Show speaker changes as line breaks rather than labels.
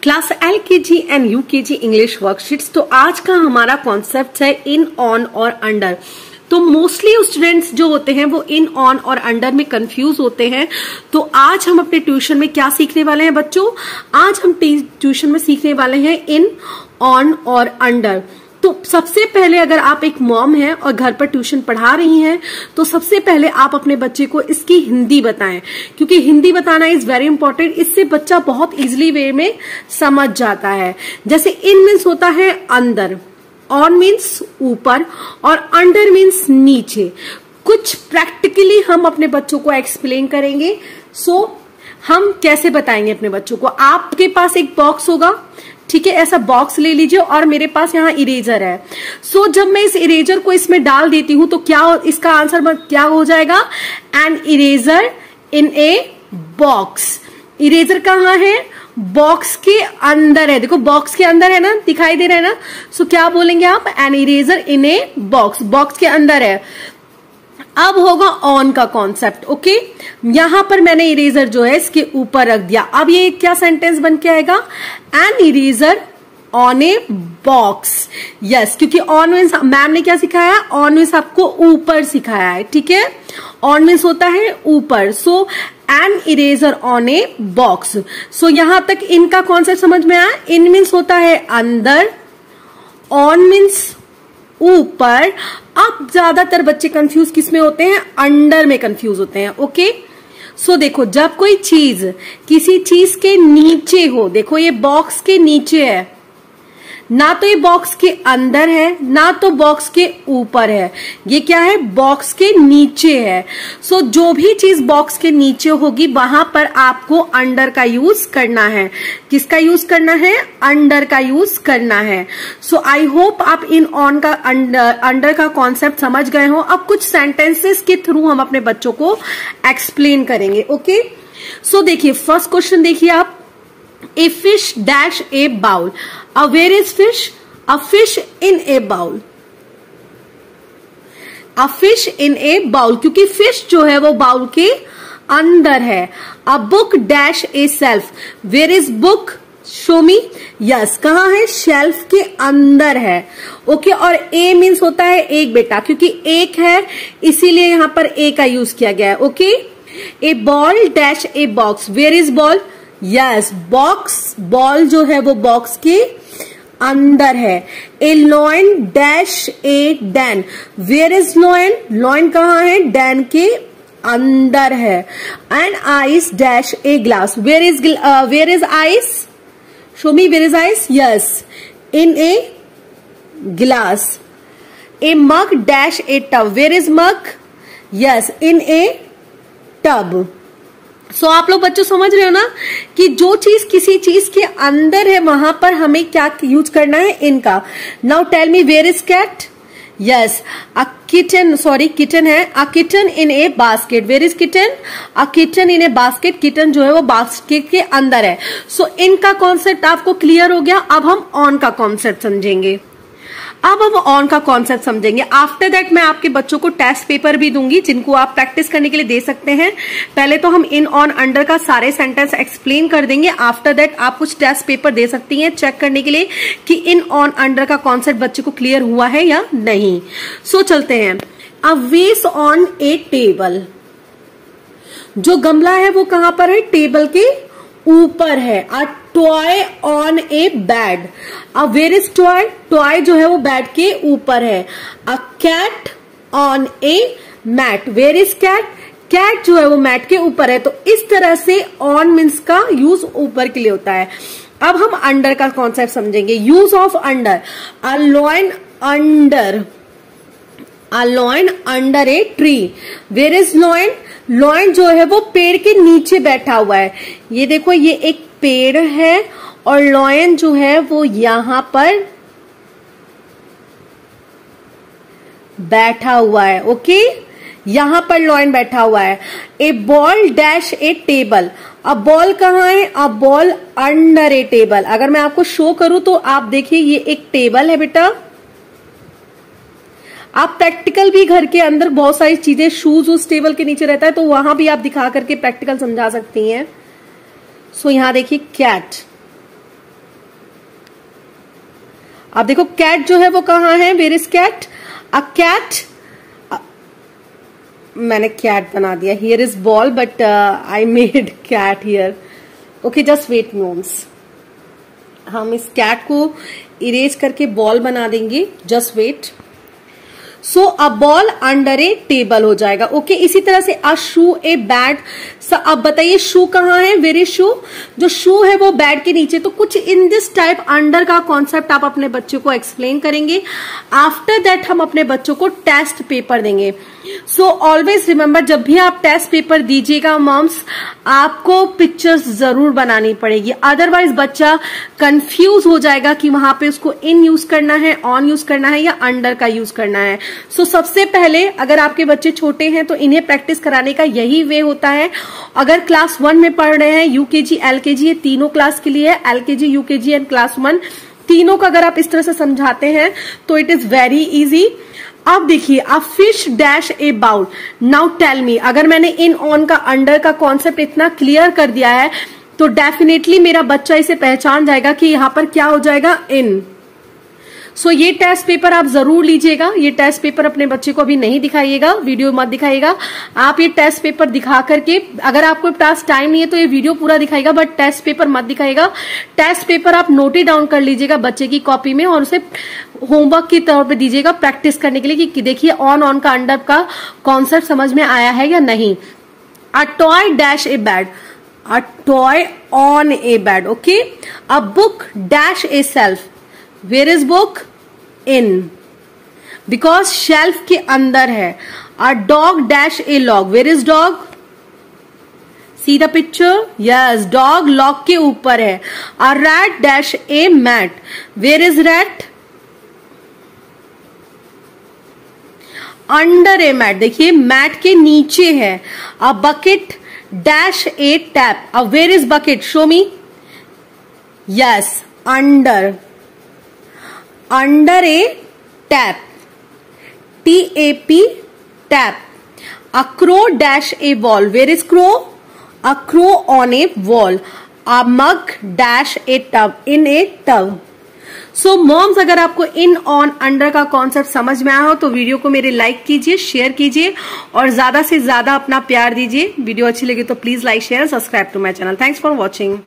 Class LKG and UKG English worksheets. तो आज का हमारा कॉन्सेप्ट है इन, ऑन और अंडर। तो मोस्टली स्टूडेंट्स जो होते हैं वो इन, ऑन और अंडर में कंफ्यूज होते हैं। तो आज हम अपने ट्यूशन में क्या सीखने वाले हैं बच्चों? आज हम ट्यूशन में सीखने वाले हैं इन, ऑन और अंडर। तो सबसे पहले अगर आप एक मॉम हैं और घर पर ट्यूशन पढ़ा रही हैं तो सबसे पहले आप अपने बच्चे को इसकी हिंदी बताएं, क्योंकि हिंदी बताना इज वेरी इंपॉर्टेंट। इससे बच्चा बहुत इजीली वे में समझ जाता है। जैसे इन मीन्स होता है अंदर, ऑन मीन्स ऊपर और अंडर मीन्स नीचे। कुछ प्रैक्टिकली हम अपने बच्चों को एक्सप्लेन करेंगे। सो हम कैसे बताएंगे अपने बच्चों को? आपके पास एक बॉक्स होगा, ठीक है, ऐसा बॉक्स ले लीजिए और मेरे पास यहाँ इरेजर है। सो जब मैं इस इरेजर को इसमें डाल देती हूं तो क्या इसका आंसर क्या हो जाएगा? An eraser in a box. Eraser कहाँ है? बॉक्स के अंदर है। देखो बॉक्स के अंदर है ना, दिखाई दे रहा है ना। सो क्या बोलेंगे आप? An eraser in a box, box के अंदर है। अब होगा ऑन का कॉन्सेप्ट। ओके, यहां पर मैंने इरेजर जो है इसके ऊपर रख दिया। अब ये क्या सेंटेंस बन के आएगा? N eraser on a box. Yes, क्योंकि ऑन मीन्स मैम ने क्या सिखाया? ऑन मीन्स आपको ऊपर सिखाया है, ठीक है। ऑन मीन्स होता है ऊपर। So an eraser on a box. So यहां तक इनका कॉन्सेप्ट समझ में आया। इन मीन्स होता है अंदर, ऑन मीन्स ऊपर। अब ज्यादातर बच्चे कंफ्यूज किस में होते हैं? अंडर में कंफ्यूज होते हैं। ओके, सो देखो जब कोई चीज किसी चीज के नीचे हो, देखो ये बॉक्स के नीचे है, ना तो ये बॉक्स के अंदर है ना तो बॉक्स के ऊपर है। ये क्या है? बॉक्स के नीचे है। सो जो भी चीज बॉक्स के नीचे होगी वहां पर आपको अंडर का यूज करना है। किसका यूज करना है? अंडर का यूज करना है। सो आई होप आप इन, ऑन का, अंडर का कॉन्सेप्ट समझ गए हो। अब कुछ सेंटेंसेस के थ्रू हम अपने बच्चों को एक्सप्लेन करेंगे। ओके, सो देखिए फर्स्ट क्वेश्चन देखिए आप। A fish dash a bowl. Where is fish? A fish in a bowl. A fish in a bowl. क्योंकि fish जो है वो बाउल के अंदर है। A book dash a shelf. Where is book? Show me. Yes, कहाँ है? Shelf के अंदर है। ओके, और a मीन्स होता है एक बेटा, क्योंकि एक है इसीलिए यहाँ पर a का यूज किया गया है। Okay, a ball dash a box. Where is ball? Yes, box, ball जो है वो बॉक्स के अंदर है। A lion dash a den. Where is lion? Lion कहाँ है? डैन के अंदर है। And ice dash a glass. Where is ice? Show me, where is ice? Yes, in a glass. A mug dash a tub. Where is mug? Yes, in a tub. So आप लोग बच्चों समझ रहे हो ना कि जो चीज किसी चीज के अंदर है वहां पर हमें क्या यूज करना है? इनका। Now tell me, where is cat? Yes, a kitten, sorry kitten है। A kitten in a basket. Where is kitten? A kitten in a basket. Kitten जो है वो बास्केट के अंदर है। सो इनका कॉन्सेप्ट आपको क्लियर हो गया। अब हम ऑन का कॉन्सेप्ट समझेंगे। अब हम ऑन का कॉन्सेप्ट समझेंगे। आफ्टर दैट मैं आपके बच्चों को टेस्ट पेपर भी दूंगी जिनको आप प्रैक्टिस करने के लिए दे सकते हैं। पहले तो हम इन, ऑन, अंडर का सारे सेंटेंस एक्सप्लेन कर देंगे। आफ्टर दैट आप कुछ टेस्ट पेपर दे सकती हैं चेक करने के लिए कि इन, ऑन, अंडर का कॉन्सेप्ट बच्चे को क्लियर हुआ है या नहीं। सो चलते हैं। अ वेस ऑन ए टेबल। जो गमला है वो कहां पर है? टेबल के ऊपर है। A toy on a bed. अब वेयर इज टॉय? टॉय जो है वो बेड के ऊपर है। A cat on a mat. Where is cat? Cat जो है वो मैट के ऊपर है। तो इस तरह से ऑन मीन्स का यूज ऊपर के लिए होता है। अब हम अंडर का कॉन्सेप्ट समझेंगे। Use of under. A lion under, a lion under a tree. Where is lion? Lion जो है वो पेड़ के नीचे बैठा हुआ है। ये देखो ये एक पेड़ है और लॉयन जो है वो यहां पर बैठा हुआ है। ओके, यहां पर लॉयन बैठा हुआ है। ए बॉल डैश ए टेबल। अब बॉल कहाँ है? अब बॉल अंडर ए टेबल। अगर मैं आपको शो करूं तो आप देखिए ये एक टेबल है बेटा। आप प्रैक्टिकल भी घर के अंदर बहुत सारी चीजें, शूज उस टेबल के नीचे रहता है तो वहां भी आप दिखा करके प्रैक्टिकल समझा सकती हैं। सो यहां देखिए कैट, अब देखो कैट जो है वो कहाँ है, where is cat, a cat, मैंने कैट बना दिया, here is ball but I made cat here, okay just wait moms, हम इस कैट को इरेज करके बॉल बना देंगे, just wait. So a ball under a table हो जाएगा, ओके इसी तरह से अ शू ए बैट। अब बताइए शू कहाँ है, वेयर इज शू, जो शू है वो बैट के नीचे, तो कुछ इन दिस टाइप अंडर का कॉन्सेप्ट आप अपने बच्चों को एक्सप्लेन करेंगे। आफ्टर दैट हम अपने बच्चों को टेस्ट पेपर देंगे। सो ऑलवेज रिमेंबर, जब भी आप टेस्ट पेपर दीजिएगा मॉम्स, आपको पिक्चर्स जरूर बनानी पड़ेगी, अदरवाइज बच्चा कंफ्यूज हो जाएगा कि वहां पे उसको इन यूज करना है, ऑन यूज करना है या अंडर का यूज करना है। सो सबसे पहले अगर आपके बच्चे छोटे हैं तो इन्हें प्रैक्टिस कराने का यही वे होता है। अगर क्लास 1 में पढ़ रहे हैं, यूकेजी एलकेजी ये तीनों क्लास के लिए है, एलकेजी यूकेजी एंड क्लास 1 तीनों का अगर आप इस तरह से समझाते हैं तो इट इज वेरी इजी। अब देखिए, a fish dash a bowl, now tell me, अगर मैंने इन ऑन का अंडर का कॉन्सेप्ट इतना क्लियर कर दिया है तो डेफिनेटली मेरा बच्चा इसे पहचान जाएगा कि यहां पर क्या हो जाएगा, इन। सो ये टेस्ट पेपर आप जरूर लीजिएगा। ये टेस्ट पेपर अपने बच्चे को अभी नहीं दिखाइएगा, वीडियो मत दिखाइएगा, आप ये टेस्ट पेपर दिखा करके, अगर आपको पास टाइम नहीं है तो ये वीडियो पूरा दिखाएगा बट टेस्ट पेपर मत दिखाएगा। टेस्ट पेपर आप नोट डाउन कर लीजिएगा बच्चे की कॉपी में और उसे होमवर्क के तौर पे दीजिएगा प्रैक्टिस करने के लिए कि देखिए ऑन का अंडर का कॉन्सेप्ट समझ में आया है या नहीं। A toy dash a bed, a toy on a bed, okay. A book dash a shelf, where is book, in, because shelf के अंदर है। A dog dash a log, where is dog, see the picture, yes dog log के ऊपर है। A rat dash a mat, where is rat, under a mat, देखिए mat के नीचे है। A bucket dash a tap, a where is bucket, show me, yes under, under a tap, TAP tap. A crow dash a wall, where is crow, a crow on a wall. A mug dash a tub, in a tub. So moms, अगर आपको in on under का concept समझ में आया हो तो video को मेरे लाइक कीजिए, शेयर कीजिए और ज्यादा से ज्यादा अपना प्यार दीजिए। वीडियो अच्छी लगी तो please like share subscribe to my channel. Thanks for watching.